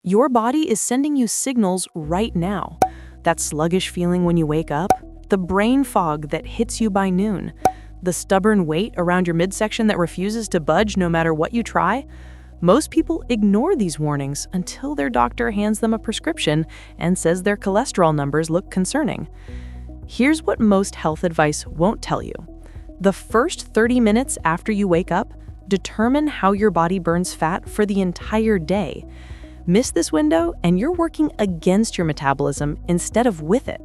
Your body is sending you signals right now. That sluggish feeling when you wake up, the brain fog that hits you by noon, the stubborn weight around your midsection that refuses to budge no matter what you try. Most people ignore these warnings until their doctor hands them a prescription and says their cholesterol numbers look concerning. Here's what most health advice won't tell you. The first 30 minutes after you wake up, determine how your body burns fat for the entire day. Miss this window and you're working against your metabolism instead of with it.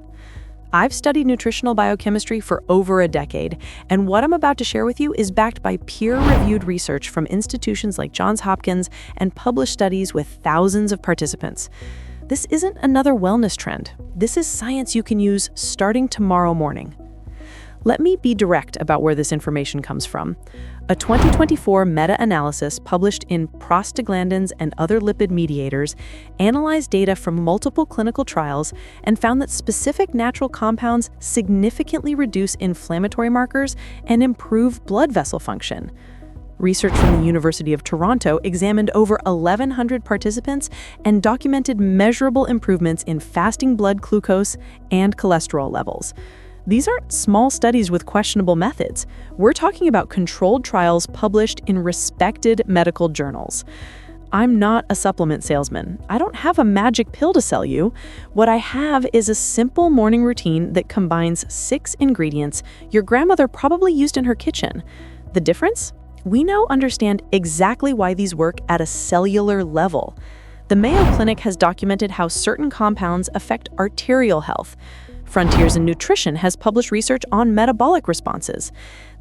I've studied nutritional biochemistry for over a decade, and what I'm about to share with you is backed by peer-reviewed research from institutions like Johns Hopkins and published studies with thousands of participants. This isn't another wellness trend. This is science you can use starting tomorrow morning. Let me be direct about where this information comes from. A 2024 meta-analysis published in Prostaglandins and Other Lipid Mediators analyzed data from multiple clinical trials and found that specific natural compounds significantly reduce inflammatory markers and improve blood vessel function. Research from the University of Toronto examined over 1,100 participants and documented measurable improvements in fasting blood glucose and cholesterol levels. These aren't small studies with questionable methods. We're talking about controlled trials published in respected medical journals. I'm not a supplement salesman. I don't have a magic pill to sell you. What I have is a simple morning routine that combines 6 ingredients your grandmother probably used in her kitchen. The difference? We now understand exactly why these work at a cellular level. The Mayo Clinic has documented how certain compounds affect arterial health. Frontiers in Nutrition has published research on metabolic responses.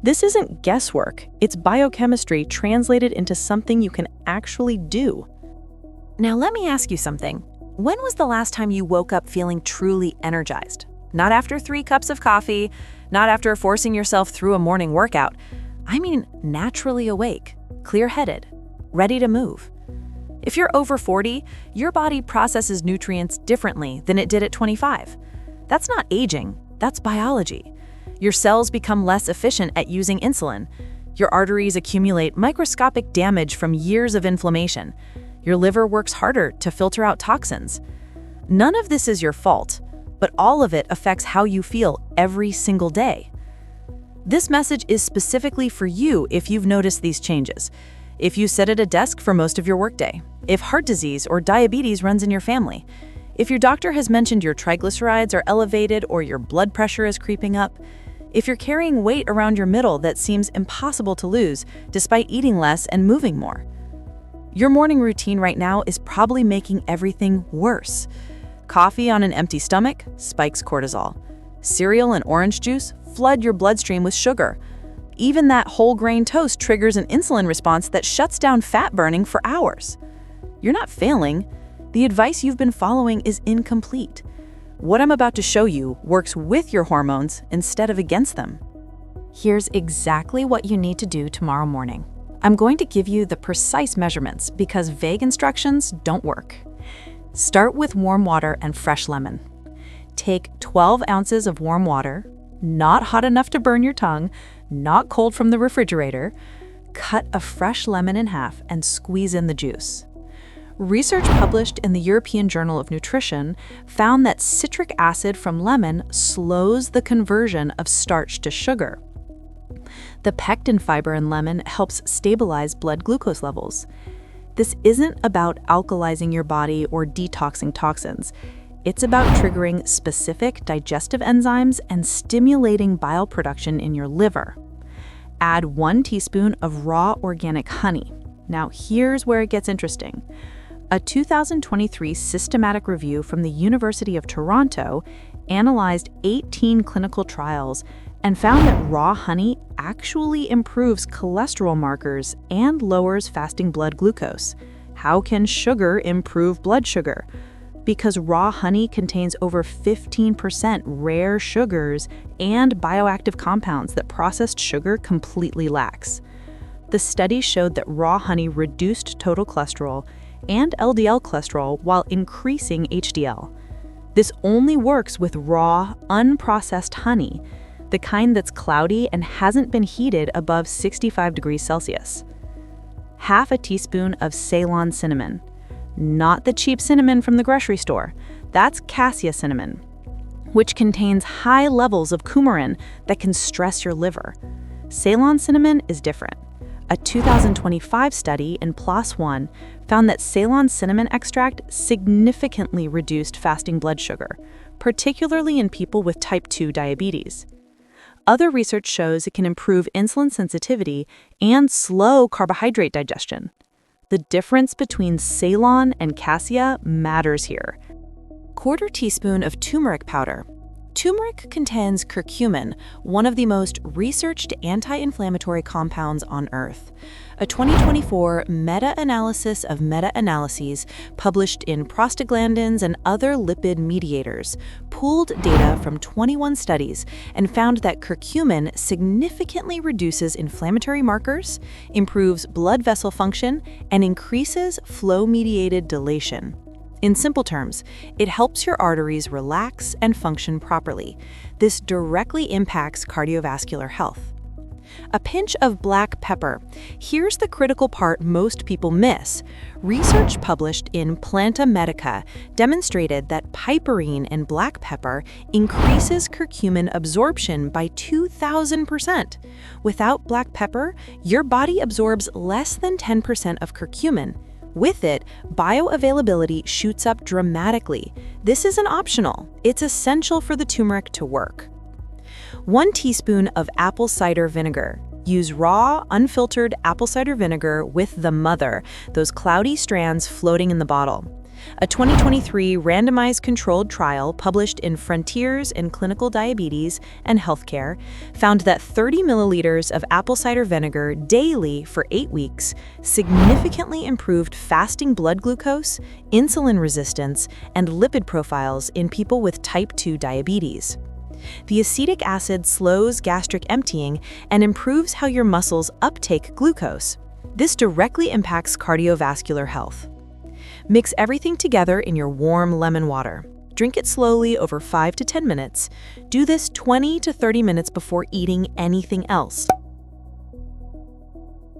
This isn't guesswork, it's biochemistry translated into something you can actually do. Now let me ask you something. When was the last time you woke up feeling truly energized? Not after 3 cups of coffee, not after forcing yourself through a morning workout. I mean naturally awake, clear-headed, ready to move. If you're over 40, your body processes nutrients differently than it did at 25. That's not aging, that's biology. Your cells become less efficient at using insulin. Your arteries accumulate microscopic damage from years of inflammation. Your liver works harder to filter out toxins. None of this is your fault, but all of it affects how you feel every single day. This message is specifically for you if you've noticed these changes. If you sit at a desk for most of your workday, if heart disease or diabetes runs in your family, if your doctor has mentioned your triglycerides are elevated or your blood pressure is creeping up, if you're carrying weight around your middle that seems impossible to lose despite eating less and moving more. Your morning routine right now is probably making everything worse. Coffee on an empty stomach spikes cortisol. Cereal and orange juice flood your bloodstream with sugar. Even that whole grain toast triggers an insulin response that shuts down fat burning for hours. You're not failing. The advice you've been following is incomplete. What I'm about to show you works with your hormones instead of against them. Here's exactly what you need to do tomorrow morning. I'm going to give you the precise measurements because vague instructions don't work. Start with warm water and fresh lemon. Take 12 ounces of warm water, not hot enough to burn your tongue, not cold from the refrigerator. Cut a fresh lemon in half and squeeze in the juice. Research published in the European Journal of Nutrition found that citric acid from lemon slows the conversion of starch to sugar. The pectin fiber in lemon helps stabilize blood glucose levels. This isn't about alkalizing your body or detoxing toxins. It's about triggering specific digestive enzymes and stimulating bile production in your liver. Add 1 teaspoon of raw organic honey. Now here's where it gets interesting. A 2023 systematic review from the University of Toronto analyzed 18 clinical trials and found that raw honey actually improves cholesterol markers and lowers fasting blood glucose. How can sugar improve blood sugar? Because raw honey contains over 15% rare sugars and bioactive compounds that processed sugar completely lacks. The study showed that raw honey reduced total cholesterol and LDL cholesterol while increasing HDL. This only works with raw, unprocessed honey, the kind that's cloudy and hasn't been heated above 65 degrees Celsius. Half a teaspoon of Ceylon cinnamon. not the cheap cinnamon from the grocery store. That's cassia cinnamon, which contains high levels of coumarin that can stress your liver. Ceylon cinnamon is different. A 2025 study in PLOS ONE found that Ceylon cinnamon extract significantly reduced fasting blood sugar, particularly in people with type 2 diabetes. Other research shows it can improve insulin sensitivity and slow carbohydrate digestion. The difference between Ceylon and cassia matters here. 1/4 teaspoon of turmeric powder. Turmeric contains curcumin, one of the most researched anti-inflammatory compounds on Earth. A 2024 meta-analysis of meta-analyses published in Prostaglandins and Other Lipid Mediators pooled data from 21 studies and found that curcumin significantly reduces inflammatory markers, improves blood vessel function, and increases flow-mediated dilation. In simple terms, it helps your arteries relax and function properly. This directly impacts cardiovascular health. A pinch of black pepper. Here's the critical part most people miss. Research published in Planta Medica demonstrated that piperine in black pepper increases curcumin absorption by 2,000%. Without black pepper, your body absorbs less than 10% of curcumin. With it, bioavailability shoots up dramatically. This isn't optional. It's essential for the turmeric to work. 1 teaspoon of apple cider vinegar. Use raw, unfiltered apple cider vinegar with the mother, those cloudy strands floating in the bottle. A 2023 randomized controlled trial published in Frontiers in Clinical Diabetes and Healthcare found that 30 milliliters of apple cider vinegar daily for 8 weeks significantly improved fasting blood glucose, insulin resistance, and lipid profiles in people with type 2 diabetes. The acetic acid slows gastric emptying and improves how your muscles uptake glucose. This directly impacts cardiovascular health. Mix everything together in your warm lemon water. Drink it slowly over 5 to 10 minutes. Do this 20 to 30 minutes before eating anything else.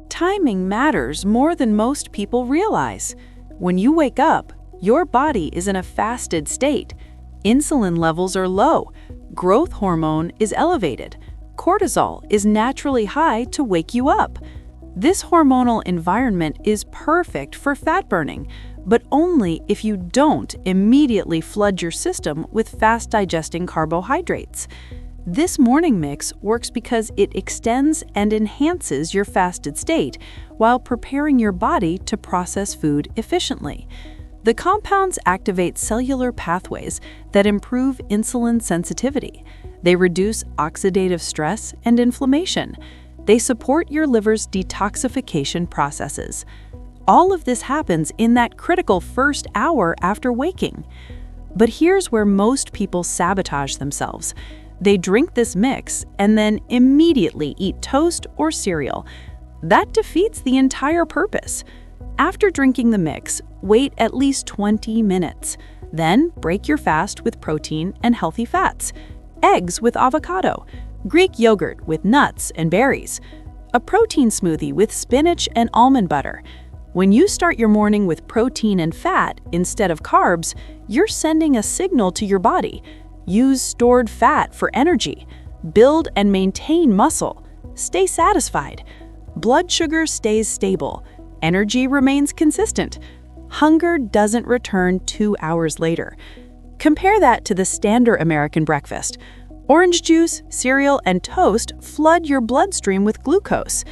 Timing matters more than most people realize. When you wake up, your body is in a fasted state. Insulin levels are low. Growth hormone is elevated. Cortisol is naturally high to wake you up. This hormonal environment is perfect for fat burning, but only if you don't immediately flood your system with fast-digesting carbohydrates. This morning mix works because it extends and enhances your fasted state while preparing your body to process food efficiently. The compounds activate cellular pathways that improve insulin sensitivity. They reduce oxidative stress and inflammation. They support your liver's detoxification processes. All of this happens in that critical first hour after waking. But here's where most people sabotage themselves. They drink this mix and then immediately eat toast or cereal. That defeats the entire purpose. After drinking the mix, wait at least 20 minutes. Then break your fast with protein and healthy fats. Eggs with avocado. Greek yogurt with nuts and berries. A protein smoothie with spinach and almond butter. When you start your morning with protein and fat instead of carbs, you're sending a signal to your body. Use stored fat for energy. Build and maintain muscle. Stay satisfied. Blood sugar stays stable. Energy remains consistent. Hunger doesn't return 2 hours later. Compare that to the standard American breakfast. Orange juice, cereal, and toast flood your bloodstream with glucose.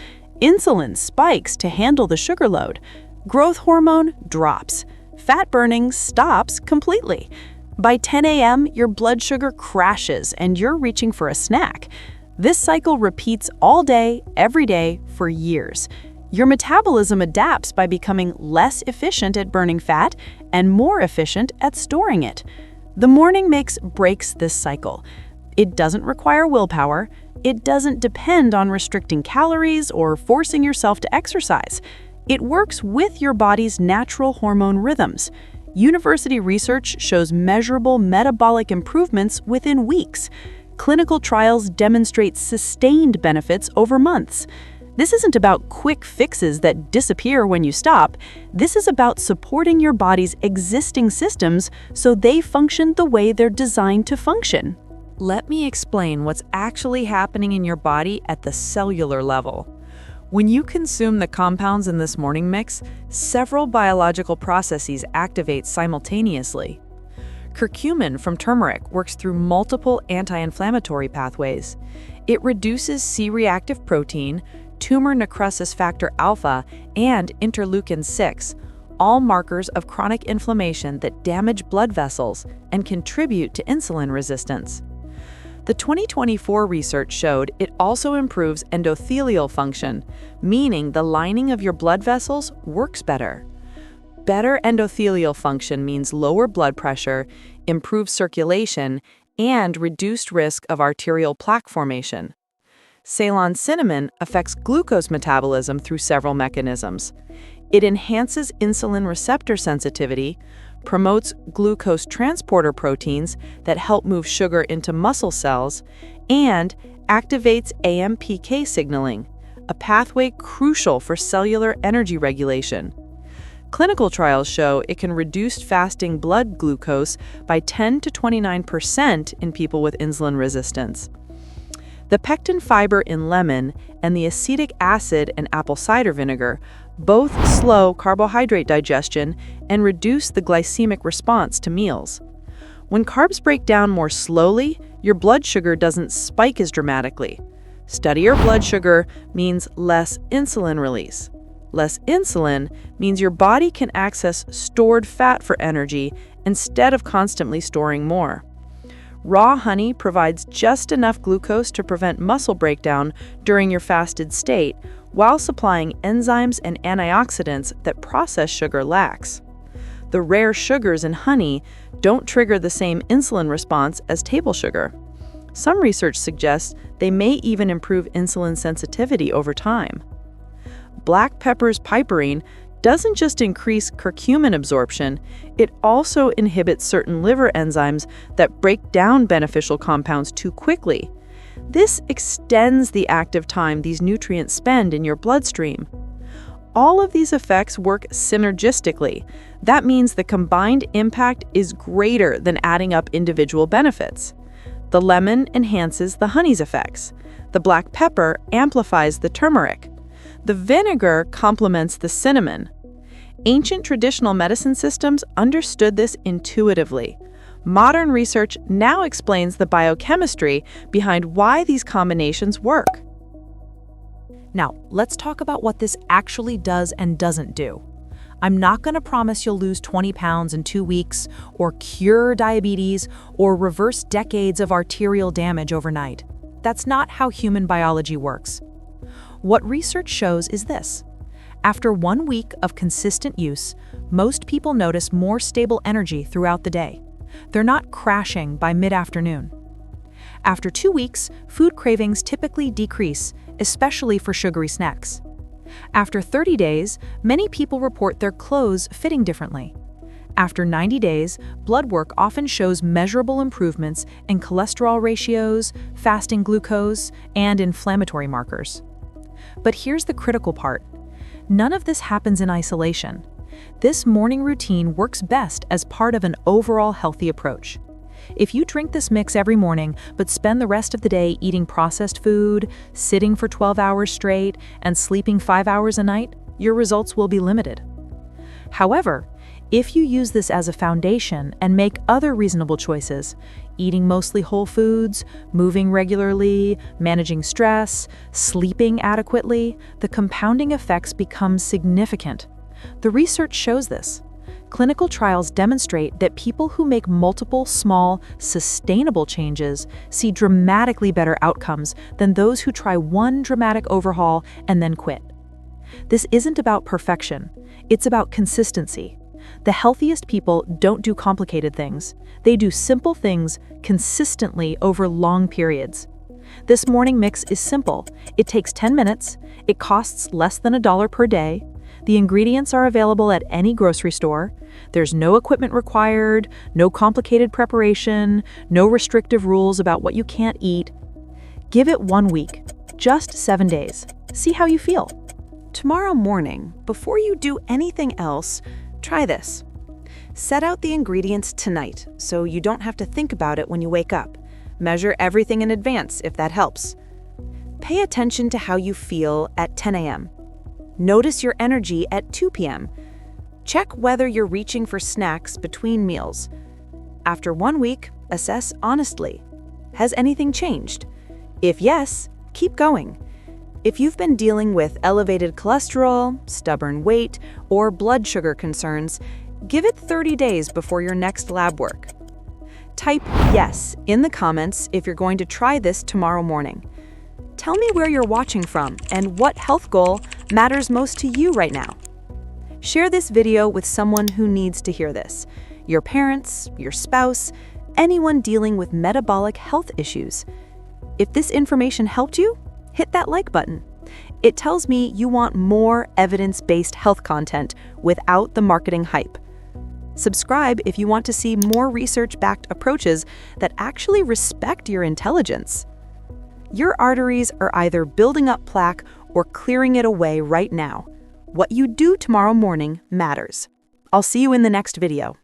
Insulin spikes to handle the sugar load. Growth hormone drops. Fat burning stops completely. By 10 a.m., your blood sugar crashes and you're reaching for a snack. This cycle repeats all day, every day, for years. Your metabolism adapts by becoming less efficient at burning fat and more efficient at storing it. The morning mix breaks this cycle. It doesn't require willpower. It doesn't depend on restricting calories or forcing yourself to exercise. It works with your body's natural hormone rhythms. University research shows measurable metabolic improvements within weeks. Clinical trials demonstrate sustained benefits over months. This isn't about quick fixes that disappear when you stop. This is about supporting your body's existing systems so they function the way they're designed to function. Let me explain what's actually happening in your body at the cellular level. When you consume the compounds in this morning mix, several biological processes activate simultaneously. Curcumin from turmeric works through multiple anti-inflammatory pathways. It reduces C-reactive protein, tumor necrosis factor alpha, and interleukin-6, all markers of chronic inflammation that damage blood vessels and contribute to insulin resistance. The 2024 research showed it also improves endothelial function, meaning the lining of your blood vessels works better. Better endothelial function means lower blood pressure, improved circulation, and reduced risk of arterial plaque formation. Ceylon cinnamon affects glucose metabolism through several mechanisms. It enhances insulin receptor sensitivity, promotes glucose transporter proteins that help move sugar into muscle cells, and activates AMPK signaling, a pathway crucial for cellular energy regulation. Clinical trials show it can reduce fasting blood glucose by 10 to 29% in people with insulin resistance. The pectin fiber in lemon and the acetic acid in apple cider vinegar both slow carbohydrate digestion and reduce the glycemic response to meals. When carbs break down more slowly, your blood sugar doesn't spike as dramatically. Steadier blood sugar means less insulin release. Less insulin means your body can access stored fat for energy instead of constantly storing more. Raw honey provides just enough glucose to prevent muscle breakdown during your fasted state, while supplying enzymes and antioxidants that processed sugar lacks. The rare sugars in honey don't trigger the same insulin response as table sugar. Some research suggests they may even improve insulin sensitivity over time. Black pepper's piperine doesn't just increase curcumin absorption, it also inhibits certain liver enzymes that break down beneficial compounds too quickly. This extends the active time these nutrients spend in your bloodstream. All of these effects work synergistically. That means the combined impact is greater than adding up individual benefits. The lemon enhances the honey's effects. The black pepper amplifies the turmeric. The vinegar complements the cinnamon. Ancient traditional medicine systems understood this intuitively. Modern research now explains the biochemistry behind why these combinations work. Now, let's talk about what this actually does and doesn't do. I'm not going to promise you'll lose 20 pounds in 2 weeks, or cure diabetes, or reverse decades of arterial damage overnight. That's not how human biology works. What research shows is this. After 1 week of consistent use, most people notice more stable energy throughout the day. They're not crashing by mid-afternoon. After 2 weeks, food cravings typically decrease, especially for sugary snacks. After 30 days, many people report their clothes fitting differently. After 90 days, blood work often shows measurable improvements in cholesterol ratios, fasting glucose, and inflammatory markers. But here's the critical part. None of this happens in isolation. This morning routine works best as part of an overall healthy approach. If you drink this mix every morning, but spend the rest of the day eating processed food, sitting for 12 hours straight, and sleeping 5 hours a night, your results will be limited. However, if you use this as a foundation and make other reasonable choices, eating mostly whole foods, moving regularly, managing stress, sleeping adequately, the compounding effects become significant. The research shows this. Clinical trials demonstrate that people who make multiple small, sustainable changes see dramatically better outcomes than those who try one dramatic overhaul and then quit. This isn't about perfection, it's about consistency. The healthiest people don't do complicated things. They do simple things consistently over long periods. This morning mix is simple. It takes 10 minutes. It costs less than $1 per day. The ingredients are available at any grocery store. There's no equipment required, no complicated preparation, no restrictive rules about what you can't eat. Give it 1 week, just 7 days. See how you feel. Tomorrow morning, before you do anything else, try this. Set out the ingredients tonight so you don't have to think about it when you wake up. Measure everything in advance if that helps. Pay attention to how you feel at 10 a.m. Notice your energy at 2 p.m. Check whether you're reaching for snacks between meals. After 1 week, assess honestly. Has anything changed? If yes, keep going. If you've been dealing with elevated cholesterol, stubborn weight, or blood sugar concerns, give it 30 days before your next lab work. Type yes in the comments if you're going to try this tomorrow morning. Tell me where you're watching from and what health goal matters most to you right now. Share this video with someone who needs to hear this. Your parents, your spouse, anyone dealing with metabolic health issues. If this information helped you, hit that like button. It tells me you want more evidence-based health content without the marketing hype. Subscribe if you want to see more research-backed approaches that actually respect your intelligence. Your arteries are either building up plaque or clearing it away right now. What you do tomorrow morning matters. I'll see you in the next video.